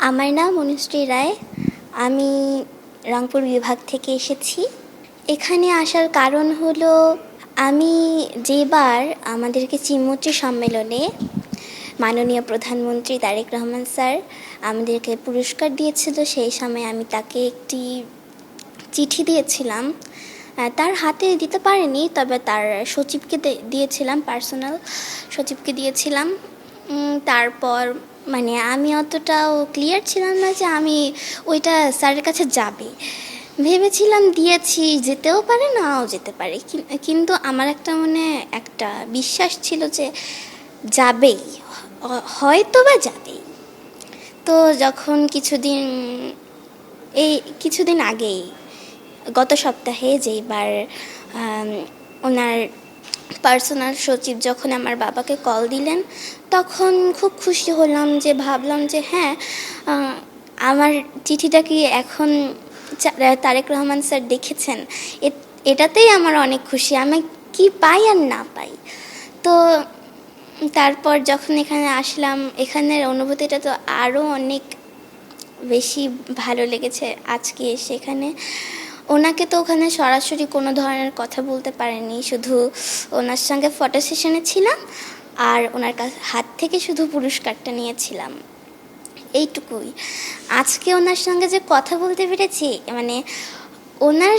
আমার নাম অনুশ্রী রায়। আমি রংপুর বিভাগ থেকে এসেছি। এখানে আসার কারণ হলো আমি যেবার আমাদেরকে চিমুচি সম্মেলনে মাননীয় প্রধানমন্ত্রী তারেক রহমান স্যার আমাদেরকে পুরস্কার দিয়েছিল, সেই সময় আমি তাকে একটি চিঠি দিয়েছিলাম। তার হাতে দিতে পারিনি, তবে তার সচিবকে দিয়েছিলাম, পার্সোনাল সচিবকে দিয়েছিলাম। তারপর আমি অতটাও ক্লিয়ার ছিলাম না যে আমি ওইটা স্যারের কাছে যাবে। ভেবেছিলাম দিয়েছি, যেতেও পারে নাও যেতে পারে, কিন্তু আমার একটা বিশ্বাস ছিল যে যাবেই, হয়তো বা যাবেই। তো যখন কিছুদিন আগেই গত সপ্তাহে যেবার ওনার পার্সোনাল সচিব যখন আমার বাবাকে কল দিলেন, তখন খুব খুশি হলাম, যে ভাবলাম যে হ্যাঁ, আমার চিঠিটা কি এখন তারেক রহমান স্যার দেখেছেন, এটাতেই আমার অনেক খুশি, আমি কি পাই আর না পাই। তো তারপর যখন এখানে আসলাম, এখানের অনুভূতিটা তো আরও অনেক বেশি ভালো লেগেছে আজকে এসে এখানে। ওনাকে তো ওখানে সরাসরি কোনো ধরনের কথা বলতে পারিনি, শুধু ওনার সঙ্গে ফটো সেশনে ছিলাম আর ওনার হাত থেকে শুধু পুরস্কারটা নিয়েছিলাম, এইটুকুই। আজকে ওনার সঙ্গে যে কথা বলতে পেরেছি, ওনার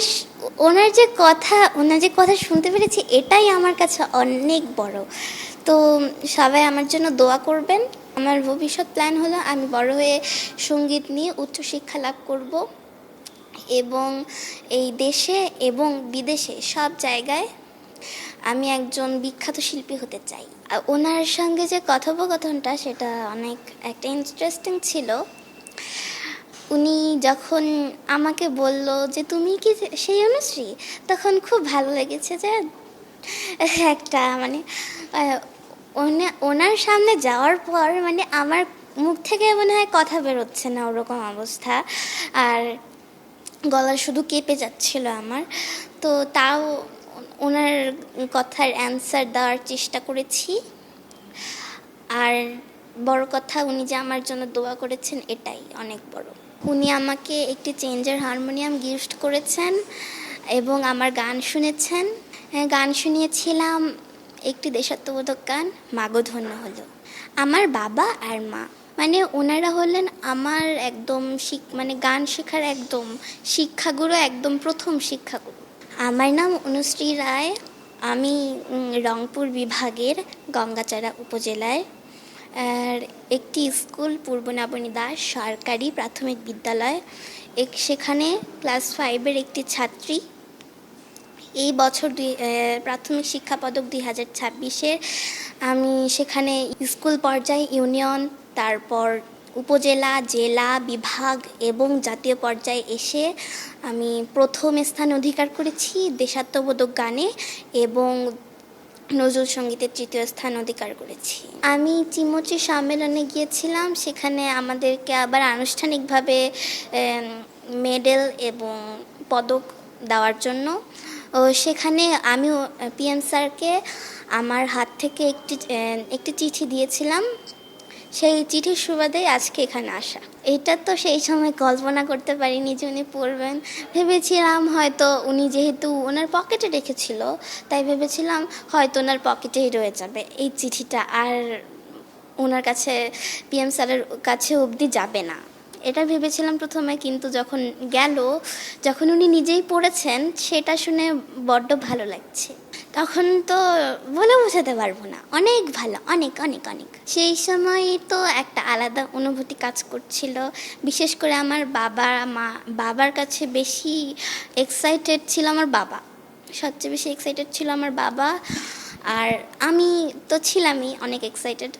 ওনার যে কথা শুনতে পেরেছি, এটাই আমার কাছে অনেক বড়। তো সবাই আমার জন্য দোয়া করবেন। আমার ভবিষ্যৎ প্ল্যান হলো আমি বড় হয়ে সঙ্গীত নিয়ে উচ্চশিক্ষা লাভ করব এবং এই দেশে এবং বিদেশে সব জায়গায় আমি একজন বিখ্যাত শিল্পী হতে চাই। ওনার সঙ্গে যে কথোপকথনটা, সেটা অনেক একটা ইন্টারেস্টিং ছিল। উনি যখন আমাকে বলল যে তুমি কি সেই অনুশ্রী, তখন খুব ভালো লেগেছে যে একটা ওনার সামনে যাওয়ার পর আমার মুখ থেকে মনে হয় কথা বেরোচ্ছে না, ওরকম অবস্থা, আর গলা শুধু কেঁপে যাচ্ছিল আমার। তো তাও ওনার কথার অ্যান্সার দেওয়ার চেষ্টা করেছি। আর বড় কথা, উনি যে আমার জন্য দোয়া করেছেন, এটাই অনেক বড়। উনি আমাকে একটি চেঞ্জার হারমোনিয়াম গিফট করেছেন এবং আমার গান শুনেছেন। গান শুনিয়েছিলাম একটি দেশাত্মবোধক গান, মাগো ধন্য হলো। আমার বাবা আর মা ওনারা হলেন আমার একদম গান শেখার একদম শিক্ষাগুরু, একদম প্রথম শিক্ষাগুরু। আমার নাম অনুশ্রী রায়। আমি রংপুর বিভাগের গঙ্গাচড়া উপজেলায় একটি স্কুল, পূর্ব নাবনী দাস সরকারি প্রাথমিক বিদ্যালয়, সেখানে ক্লাস 5-এর একটি ছাত্রী। এই বছর প্রাথমিক শিক্ষা পদক 2026-এ আমি সেখানে স্কুল পর্যায়ে, ইউনিয়ন, তারপর উপজেলা, জেলা, বিভাগ এবং জাতীয় পর্যায়ে এসে আমি প্রথম স্থান অধিকার করেছি দেশাত্মবোধক গানে এবং নজরুল সঙ্গীতের 3য় স্থান অধিকার করেছি। আমি চিমুচি সম্মেলনে গিয়েছিলাম, সেখানে আমাদেরকে আবার আনুষ্ঠানিকভাবে মেডেল এবং পদক দেওয়ার জন্য। সেখানে আমি পিএম স্যারকে আমার হাত থেকে একটি চিঠি দিয়েছিলাম। সেই চিঠির সুবাদেই আজকে এখানে আসা। এটা তো সেই সময় কল্পনা করতে পারিনি যে উনি পড়বেন। ভেবেছিলাম হয়তো উনি যেহেতু ওনার পকেটে রেখেছিল, তাই ভেবেছিলাম হয়তো ওনার পকেটেই রয়ে যাবে এই চিঠিটা, আর ওনার কাছে, পিএম স্যারের কাছে অবধি যাবে না, এটা ভেবেছিলাম প্রথমে। কিন্তু যখন উনি নিজেই পড়েছেন, সেটা শুনে বড্ড ভালো লাগছে। তখন তো বলে বোঝাতে পারবো না, অনেক ভালো, অনেক অনেক অনেক। সেই সময় তো একটা আলাদা অনুভূতি কাজ করছিল। বিশেষ করে আমার বাবার কাছে বেশি এক্সাইটেড ছিল আমার বাবা, সবচেয়ে বেশি এক্সাইটেড ছিল আমার বাবা। আর আমি তো ছিলামই অনেক এক্সাইটেড,